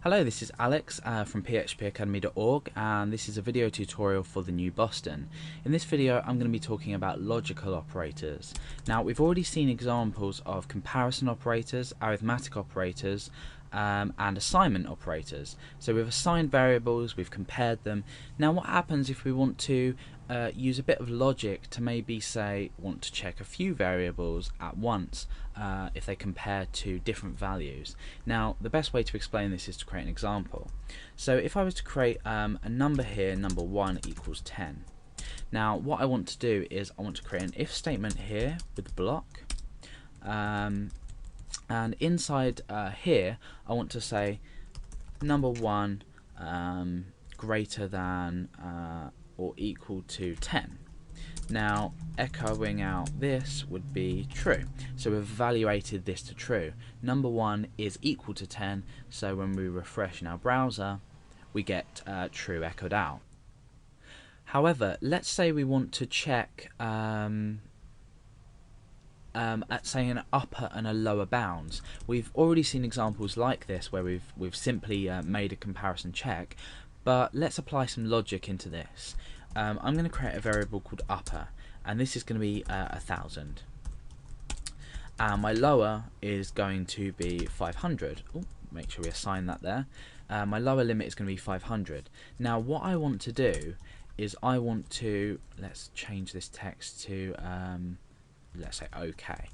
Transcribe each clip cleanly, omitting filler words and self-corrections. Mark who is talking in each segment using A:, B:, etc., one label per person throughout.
A: Hello, this is Alex from phpacademy.org, and this is a video tutorial for the new Boston. In this video I'm going to be talking about logical operators. Now, we've already seen examples of comparison operators, arithmetic operators, and assignment operators. So we've assigned variables, we've compared them. Now what happens if we want to use a bit of logic to maybe say want to check a few variables at once if they compare to different values? Now the best way to explain this is to create an example. So if I was to create a number here, number 1 equals 10. Now what I want to do is I want to create an if statement here with the block, and inside here I want to say number 1 greater than or equal to 10. Now echoing out this would be true, so we've evaluated this to true. Number 1 is equal to 10, so when we refresh in our browser we get true echoed out. However, let's say we want to check at say an upper and a lower bounds. We've already seen examples like this where we've simply made a comparison check, but let's apply some logic into this. I'm going to create a variable called upper, and this is going to be 1000, and my lower is going to be 500. Ooh, make sure we assign that there. My lower limit is going to be 500. Now what I want to do is I want to, let's change this text to let's say OK.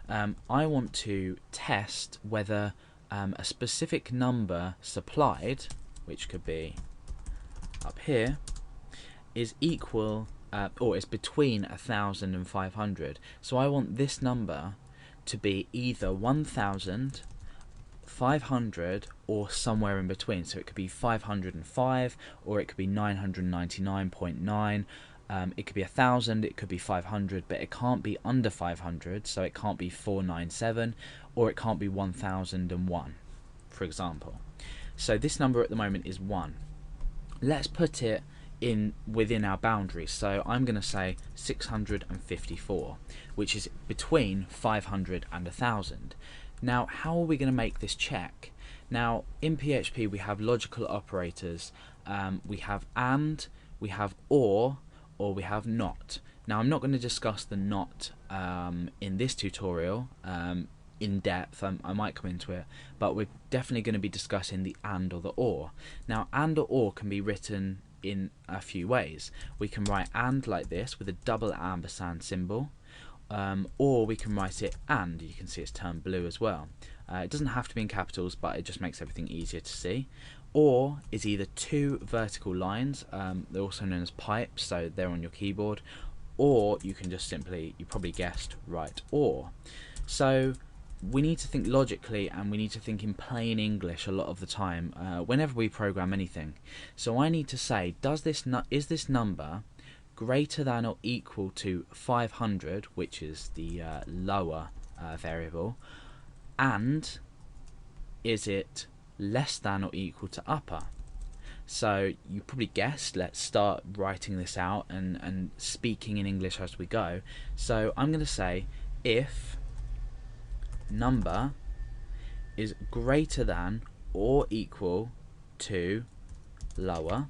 A: I want to test whether a specific number supplied, which could be up here, is equal or is between 1000 and 500. So I want this number to be either 1000, 500, or somewhere in between. So it could be 505, or it could be 999.9. It could be 1000, it could be 500, but it can't be under 500, so it can't be 497, or it can't be 1001, for example. So this number at the moment is 1. Let's put it in within our boundaries. So I'm going to say 654, which is between 500 and 1000. Now how are we going to make this check? Now in PHP we have logical operators. We have and, we have or we have not. Now I'm not going to discuss the not in this tutorial in depth. I might come into it, but we're definitely going to be discussing the and or the or. Now and or can be written in a few ways. We can write and like this with a double ampersand symbol, or we can write it and. You can see it's turned blue as well. It doesn't have to be in capitals, but it just makes everything easier to see. Or is either two vertical lines, they're also known as pipes, so they're on your keyboard, or you can just simply, you probably guessed, write or. So we need to think logically, and we need to think in plain English a lot of the time whenever we program anything. So I need to say, is this number greater than or equal to 500, which is the lower variable, and is it less than or equal to upper? So you probably guessed. Let's start writing this out and speaking in English as we go. So I'm going to say if number is greater than or equal to lower,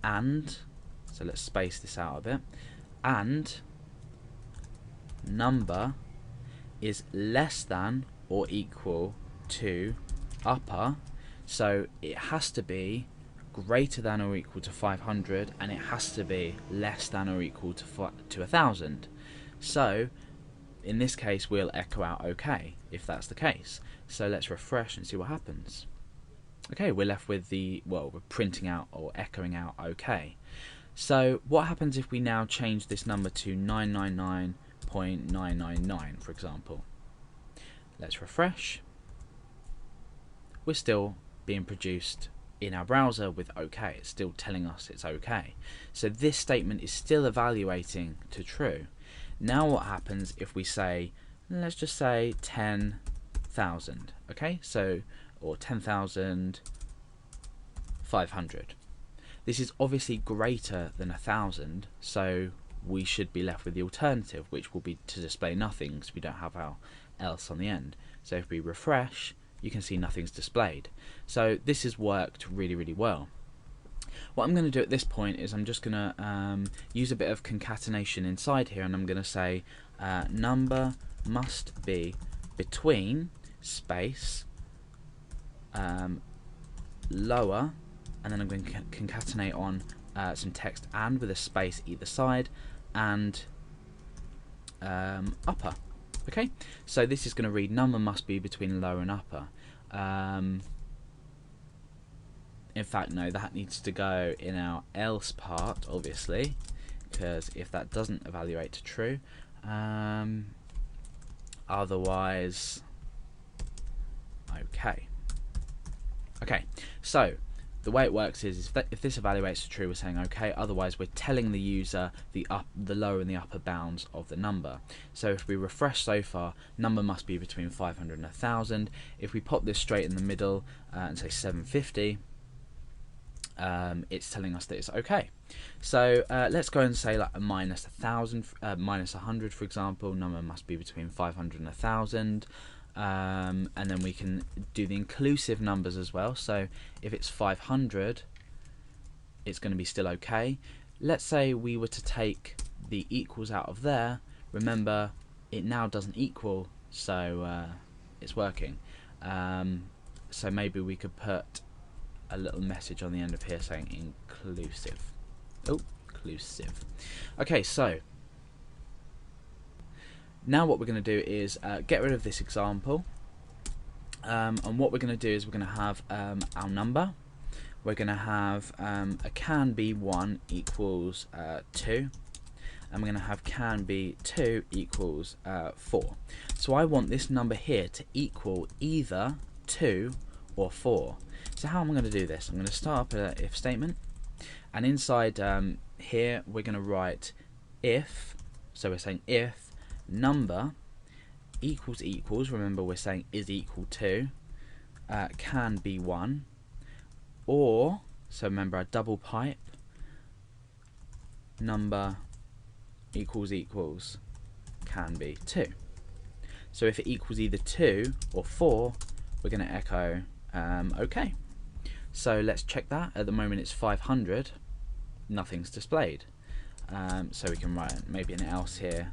A: and, so let's space this out a bit, and number is less than or equal to upper, so it has to be greater than or equal to 500, and it has to be less than or equal to 1000. So in this case we'll echo out OK if that's the case. So let's refresh and see what happens. Okay, we're left with the, well, we're printing out or echoing out OK. So what happens if we now change this number to 999.999, for example? Let's refresh. We're still being produced in our browser with OK. It's still telling us it's OK. So this statement is still evaluating to true. Now what happens if we say, let's just say 10,000, okay? So, or 10,500. This is obviously greater than 1,000, so we should be left with the alternative, which will be to display nothing because we don't have our else on the end. So if we refresh, you can see nothing's displayed. So this has worked really, really well. What I'm going to do at this point is I'm just going to use a bit of concatenation inside here, and I'm going to say number must be between space lower, and then I'm going to concatenate on some text and with a space either side, and upper. Okay, so this is going to read number must be between lower and upper. In fact, no, that needs to go in our else part, obviously, because if that doesn't evaluate to true, otherwise, okay. Okay, so the way it works is if this evaluates to true, we're saying okay. Otherwise, we're telling the user the lower and the upper bounds of the number. So if we refresh so far, number must be between 500 and 1,000. If we pop this straight in the middle and say 750, it's telling us that it's okay. So let's go and say like a minus 1,000, minus 100, for example. Number must be between 500 and 1,000. And then we can do the inclusive numbers as well. So if it's 500, it's going to be still okay. Let's say we were to take the equals out of there. Remember, it now doesn't equal, so it's working. So maybe we could put a little message on the end of here saying inclusive. Oh, inclusive. Okay, so now what we're going to do is get rid of this example, and what we're going to do is we're going to have our number. We're going to have a can be 1 equals 2, and we're going to have can be 2 equals 4. So I want this number here to equal either 2 or 4. So how am I going to do this? I'm going to start up an if statement, and inside here we're going to write if. So we're saying if number equals, remember we're saying is equal to, can be 1, or, so remember our double pipe, number equals can be 2. So if it equals either 2 or 4, we're going to echo okay. So let's check that. At the moment it's 500, nothing's displayed. So we can write maybe an else here,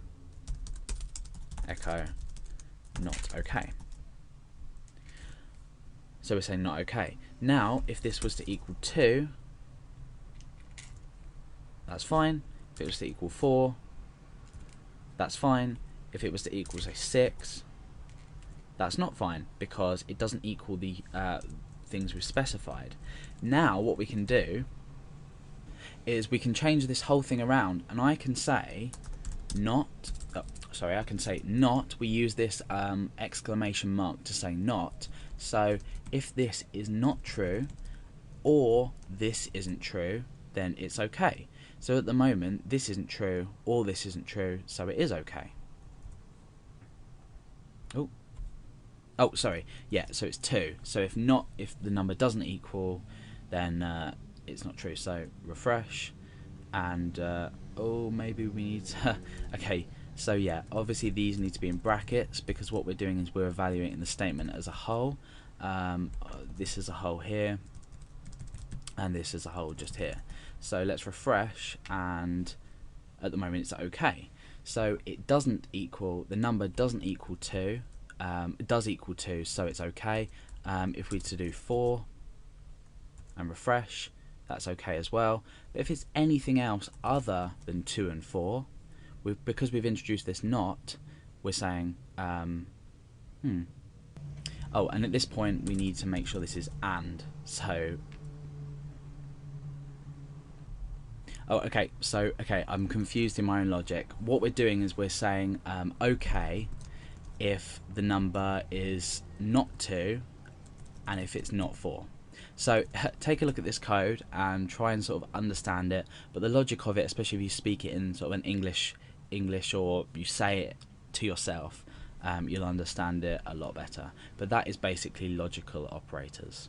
A: echo not okay. So we're saying not okay. Now if this was to equal 2, that's fine. If it was to equal 4, that's fine. If it was to equal say 6, that's not fine, because it doesn't equal the things we've specified. Now what we can do is we can change this whole thing around, and I can say not, I can say not. We use this exclamation mark to say not. So if this is not true, or this isn't true, then it's okay. So at the moment this isn't true, or this isn't true, so it is okay. Oh, sorry. Yeah, so it's 2. So if the number doesn't equal, then it's not true. So refresh, and oh, maybe we need to okay, so yeah, obviously these need to be in brackets, because what we're doing is we're evaluating the statement as a whole. This is a whole here, and this is a whole just here. So let's refresh, and at the moment it's okay. So it doesn't equal, the number doesn't equal 2. It does equal 2, so it's okay. If we were to do 4 and refresh, that's okay as well. But if it's anything else other than 2 and 4, because we've introduced this not, we're saying oh, and at this point we need to make sure this is and. So okay, I'm confused in my own logic. What we're doing is we're saying okay if the number is not 2 and if it's not 4. So take a look at this code and try and sort of understand it, but the logic of it, especially if you speak it in sort of an English, or you say it to yourself, you'll understand it a lot better. But that is basically logical operators.